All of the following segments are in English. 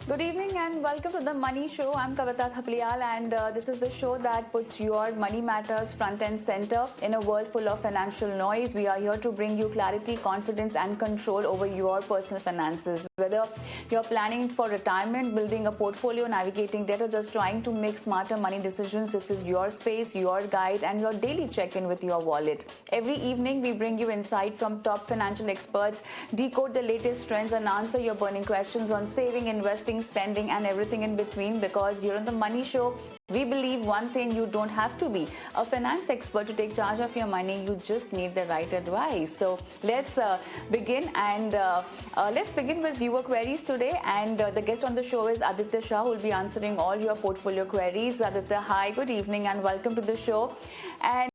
Good evening and welcome to the Money Show. I'm Kavita Thapliyal and this is the show that puts your money matters front and center in a world full of financial noise. We are here to bring you clarity, confidence and control over your personal finances. Whether you're planning for retirement, building a portfolio, navigating debt or just trying to make smarter money decisions, this is your space, your guide and your daily check-in with your wallet. Every evening we bring you insight from top financial experts, decode the latest trends and answer your burning questions on saving, investing, spending and everything in between, because here on the Money Show we believe one thing: you don't have to be a finance expert to take charge of your money. You just need the right advice. So let's begin and let's begin with viewer queries today, and the guest on the show is Aditya Shah, who will be answering all your portfolio queries. Aditya, hi, good evening and welcome to the show. And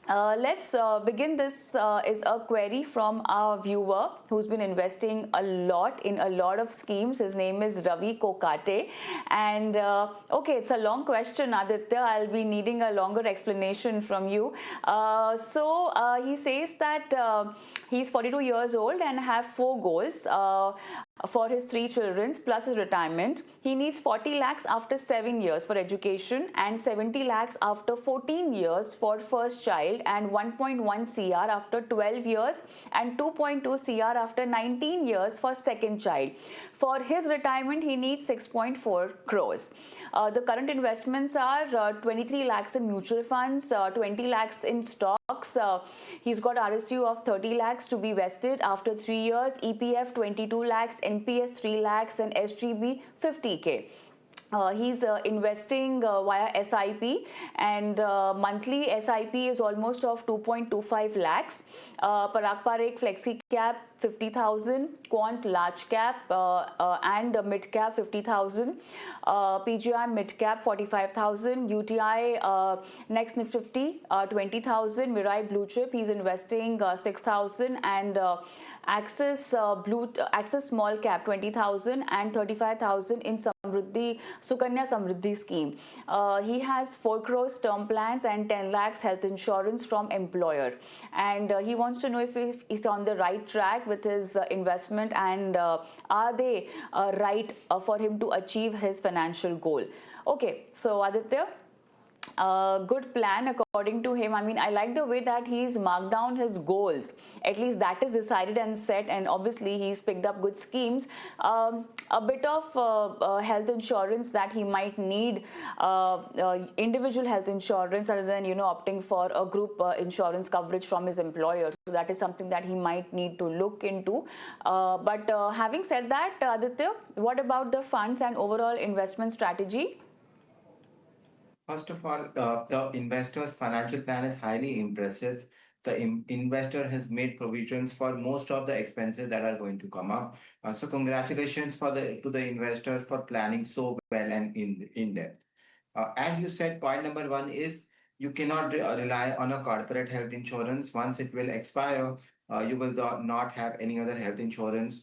let's begin. This is a query from our viewer who's been investing a lot in a lot of schemes. His name is Ravi Kokate. And okay, it's a long question, Aditya. I'll be needing a longer explanation from you. So he says that he's 42 years old and have four goals. For his three children plus his retirement. He needs 40 lakhs after 7 years for education and 70 lakhs after 14 years for first child and 1.1 CR after 12 years and 2.2 CR after 19 years for second child. For his retirement, he needs 6.4 crores. The current investments are 23 lakhs in mutual funds, 20 lakhs in stocks. He's got RSU of 30 lakhs to be vested after 3 years, EPF 22 lakhs, NPS 3 lakhs and SGB 50K. He's investing via SIP, and monthly SIP is almost of 2.25 lakhs. Parak Parekh Flexi Cap 50,000, Quant Large Cap and Mid Cap 50,000, PGI Mid Cap 45,000, UTI Next Nifty 50 20,000, Mirai Blue Chip he's investing 6,000, and Axis Small Cap 20,000 and 35,000 in Sukanya Samriddhi scheme. He has 4 crores term plans and 10 lakhs health insurance from employer, and he wants to know if he's on the right track with his investment, and are they right for him to achieve his financial goal. Okay, so Aditya, good plan according to him. I mean, I like the way that he's marked down his goals. At least that is decided and set, and obviously he's picked up good schemes. A bit of health insurance that he might need, individual health insurance other than opting for a group insurance coverage from his employer. So that is something that he might need to look into. But having said that, Aditya, what about the funds and overall investment strategy? First of all, the investor's financial plan is highly impressive. The investor has made provisions for most of the expenses that are going to come up. So congratulations for the to the investor for planning so well and in depth. As you said, point number one is you cannot rely on a corporate health insurance. Once it will expire, you will not have any other health insurance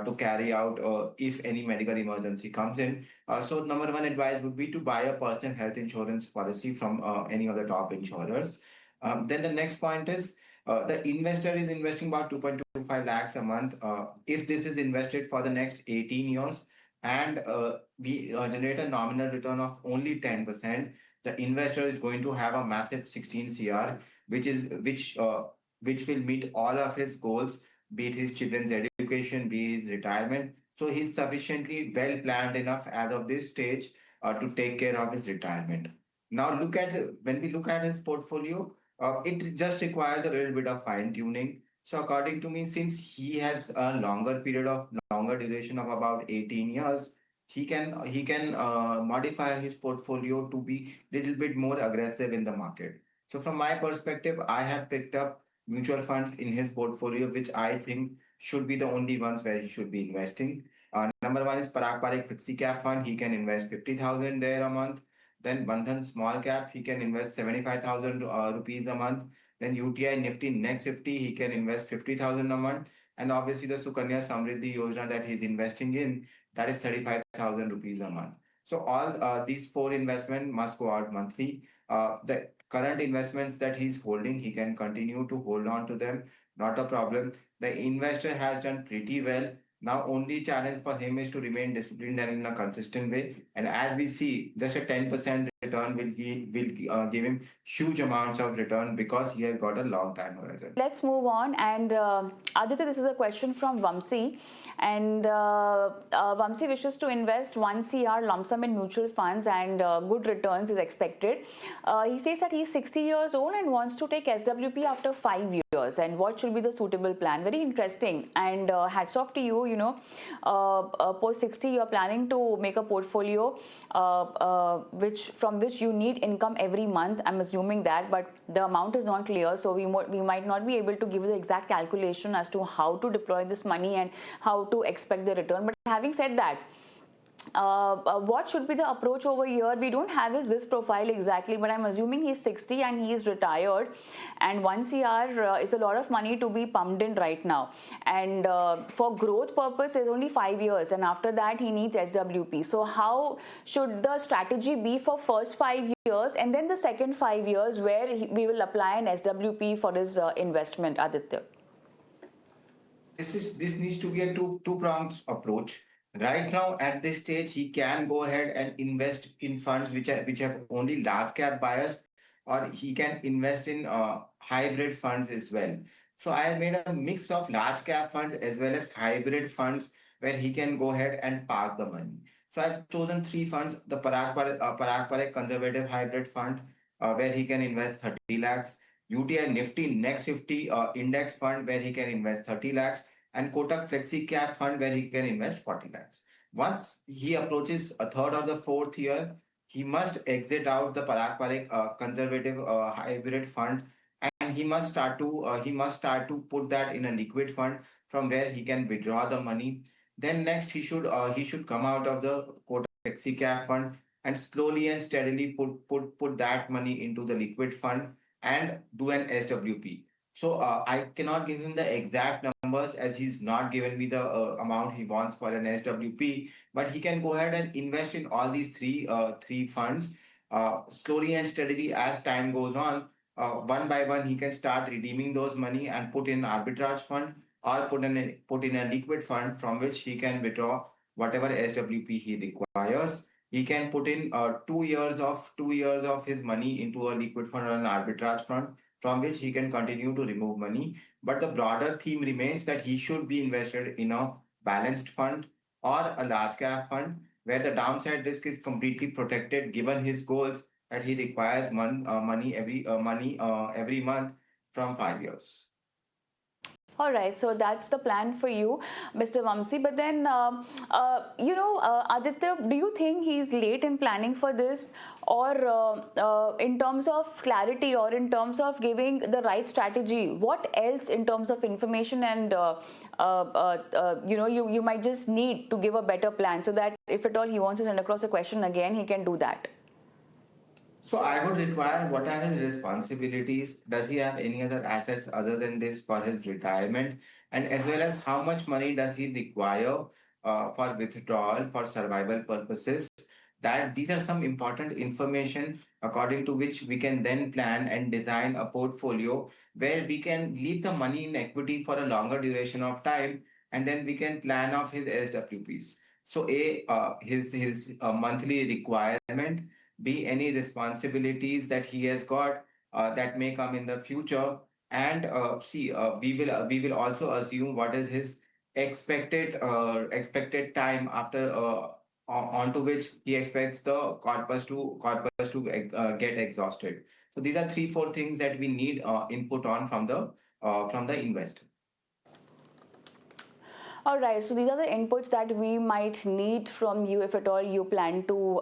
to carry out if any medical emergency comes in. So, number one advice would be to buy a personal health insurance policy from any of the top insurers. Then the next point is the investor is investing about 2.25 lakhs a month. If this is invested for the next 18 years, and we generate a nominal return of only 10%, the investor is going to have a massive 16 CR, which will meet all of his goals, be it his children's education, be his retirement. So he's sufficiently well planned enough as of this stage to take care of his retirement. Now, when we look at his portfolio, it just requires a little bit of fine tuning. So according to me, since he has a longer duration of about 18 years, he can modify his portfolio to be little bit more aggressive in the market. So from my perspective, I have picked up mutual funds in his portfolio, which I think should be the only ones where he should be investing. Number one is Parag Parikh Fixi Cap Fund. He can invest 50,000 there a month. Then Bandhan Small Cap, he can invest 75,000 rupees a month. Then UTI Nifty Next 50, he can invest 50,000 a month. And obviously the Sukanya Samriddhi Yojana that he's investing in, that is 35,000 rupees a month. So all these four investments must go out monthly. The current investments that he's holding, he can continue to hold on to them. Not a problem. The investor has done pretty well. Now, only challenge for him is to remain disciplined and in a consistent way. And as we see, just a 10% return will give him huge amounts of return because he has got a long time horizon. Let's move on. And Aditya, this is a question from Vamsi. And Vamsi wishes to invest 1 CR lump sum in mutual funds, and good returns is expected. He says that he's 60 years old and wants to take SWP after 5 years. And what should be the suitable plan? Very interesting. And hats off to you. Post 60, you're planning to make a portfolio which you need income every month. I'm assuming that, but the amount is not clear, so we might not be able to give you the exact calculation as to how to deploy this money and how to expect the return. But having said that, what should be the approach over here? We don't have his risk profile exactly, but I'm assuming he's 60 and he is retired, and 1 CR is a lot of money to be pumped in right now. And for growth purpose, is only 5 years, and after that he needs SWP. So how should the strategy be for first 5 years, and then the second 5 years where we will apply an SWP for his investment, Aditya? This needs to be a two pronged approach. Right now, at this stage, he can go ahead and invest in funds which have only large cap bias, or he can invest in hybrid funds as well. So I have made a mix of large cap funds as well as hybrid funds where he can go ahead and park the money. So I've chosen three funds: the Parag Parek Conservative Hybrid Fund, where he can invest 30 lakhs. UTI Nifty Next 50 Index Fund where he can invest 30 lakhs, and Kotak Flexi Cap Fund where he can invest 40 lakhs. Once he approaches a third or the fourth year, he must exit out the Parag Parek conservative hybrid fund, and he must start to put that in a liquid fund from where he can withdraw the money. Then next he should come out of the Kotak Flexi Cap Fund and slowly and steadily put that money into the liquid fund and do an SWP. So I cannot give him the exact numbers as he's not given me the amount he wants for an SWP, but he can go ahead and invest in all these three funds slowly and steadily as time goes on. One by one, he can start redeeming those money and put in arbitrage fund or put in a liquid fund from which he can withdraw whatever SWP he requires. He can put in 2 years of his money into a liquid fund or an arbitrage fund from which he can continue to remove money. But the broader theme remains that he should be invested in a balanced fund or a large cap fund where the downside risk is completely protected given his goals that he requires money every month from 5 years. All right, so that's the plan for you, Mr. Vamsi. But then, Aditya, do you think he's late in planning for this, or in terms of clarity, or in terms of giving the right strategy? What else in terms of information and you might just need to give a better plan so that if at all he wants to send across a question again, he can do that. So I would require what are his responsibilities? Does he have any other assets other than this for his retirement? And as well as how much money does he require for withdrawal for survival purposes? That these are some important information according to which we can then plan and design a portfolio where we can leave the money in equity for a longer duration of time, and then we can plan off his SWPs. So his monthly requirement, B, any responsibilities that he has got that may come in the future, and C, we will also assume what is his expected time after onto which he expects the corpus to get exhausted. So these are 3 4 things that we need input on from the investor. All right, so these are the inputs that we might need from you if at all you plan to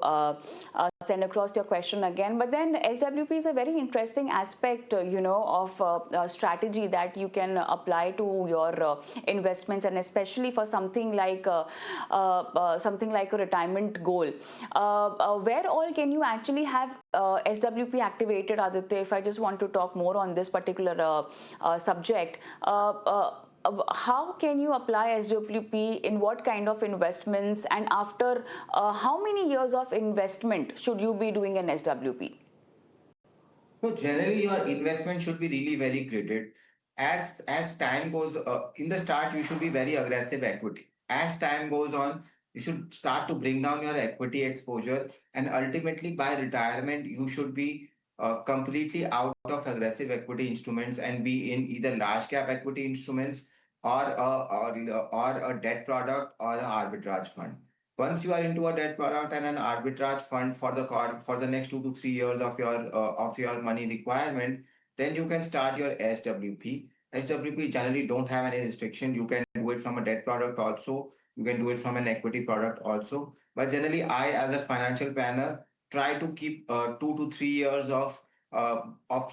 send across your question again. But then SWP is a very interesting aspect, of strategy that you can apply to your investments, and especially for something like a retirement goal. Where all can you actually have SWP activated, Aditya? If I just want to talk more on this particular subject. How can you apply SWP in what kind of investments, and after how many years of investment should you be doing an SWP? So generally, your investment should be really very graded. As time goes, in the start, you should be very aggressive equity. as time goes on, you should start to bring down your equity exposure, and ultimately by retirement, you should be completely out of aggressive equity instruments and be in either large cap equity instruments or a debt product or an arbitrage fund. Once you are into a debt product and an arbitrage fund for for the next 2 to 3 years of your money requirement, then you can start your SWP. SWP generally don't have any restriction. You can do it from a debt product also. You can do it from an equity product also. But generally, I, as a financial planner, try to keep 2 to 3 years of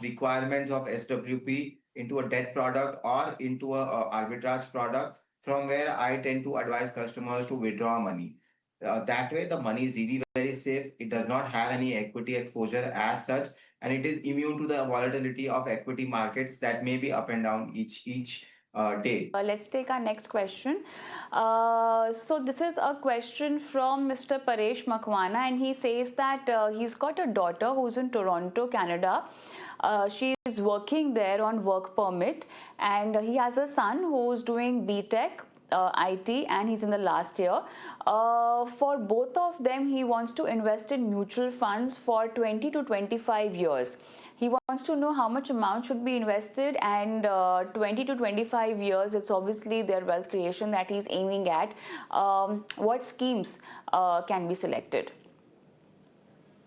requirements of SWP into a debt product or into a arbitrage product, from where I tend to advise customers to withdraw money. That way, the money is really very safe. It does not have any equity exposure as such, and it is immune to the volatility of equity markets that may be up and down each day. Let's take our next question. So this is a question from Mr. Paresh Makwana, and he says that he's got a daughter who's in Toronto, Canada. She is working there on work permit, and he has a son who's doing BTech. IT, and he's in the last year. For both of them, he wants to invest in mutual funds for 20 to 25 years. He wants to know how much amount should be invested, and 20 to 25 years, it's obviously their wealth creation that he's aiming at. What schemes can be selected?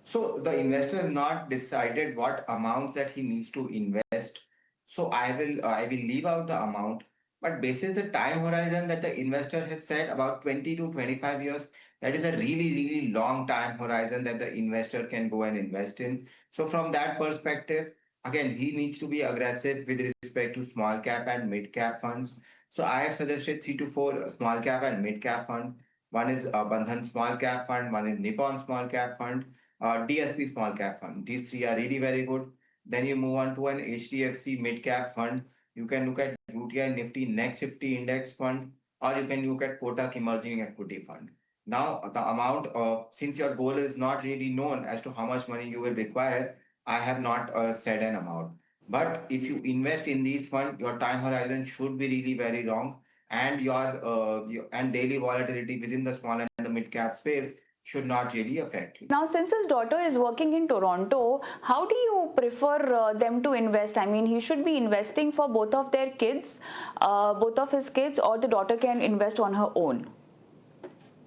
So the investor has not decided what amounts that he needs to invest. So I will leave out the amount, but basis the time horizon that the investor has set, about 20 to 25 years, that is a really long time horizon that the investor can go and invest in. So from that perspective, again, he needs to be aggressive with respect to small cap and mid cap funds. So I have suggested 3 to 4 small cap and mid cap fund. One is Bandhan Small Cap Fund, one is Nippon Small Cap Fund, DSP Small Cap Fund. These three are really very good. Then you move on to an HDFC Mid Cap Fund. You can look at UTI Nifty Next 50 Index Fund, or you can look at Kotak Emerging Equity Fund. Now, the amount, since your goal is not really known as to how much money you will require, I have not said an amount. But if you invest in these funds, your time horizon should be really very long, and your and daily volatility within the small and the mid cap space should not really affect you. Now, since his daughter is working in Toronto, how do you prefer them to invest? I mean, he should be investing for both of their kids, both of his kids, or the daughter can invest on her own.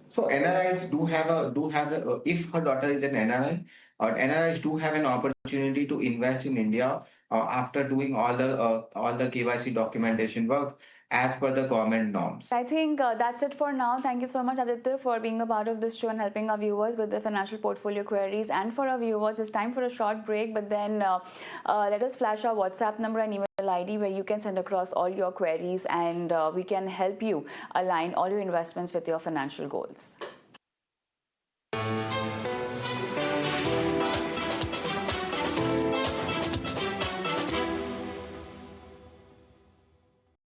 So NRIs do have if her daughter is an NRI, NRIs do have an opportunity to invest in India after doing all the KYC documentation work as per the government norms. I think that's it for now. Thank you so much, Aditya, for being a part of this show and helping our viewers with their financial portfolio queries. And for our viewers, it's time for a short break, but then let us flash our WhatsApp number and email ID where you can send across all your queries, and we can help you align all your investments with your financial goals.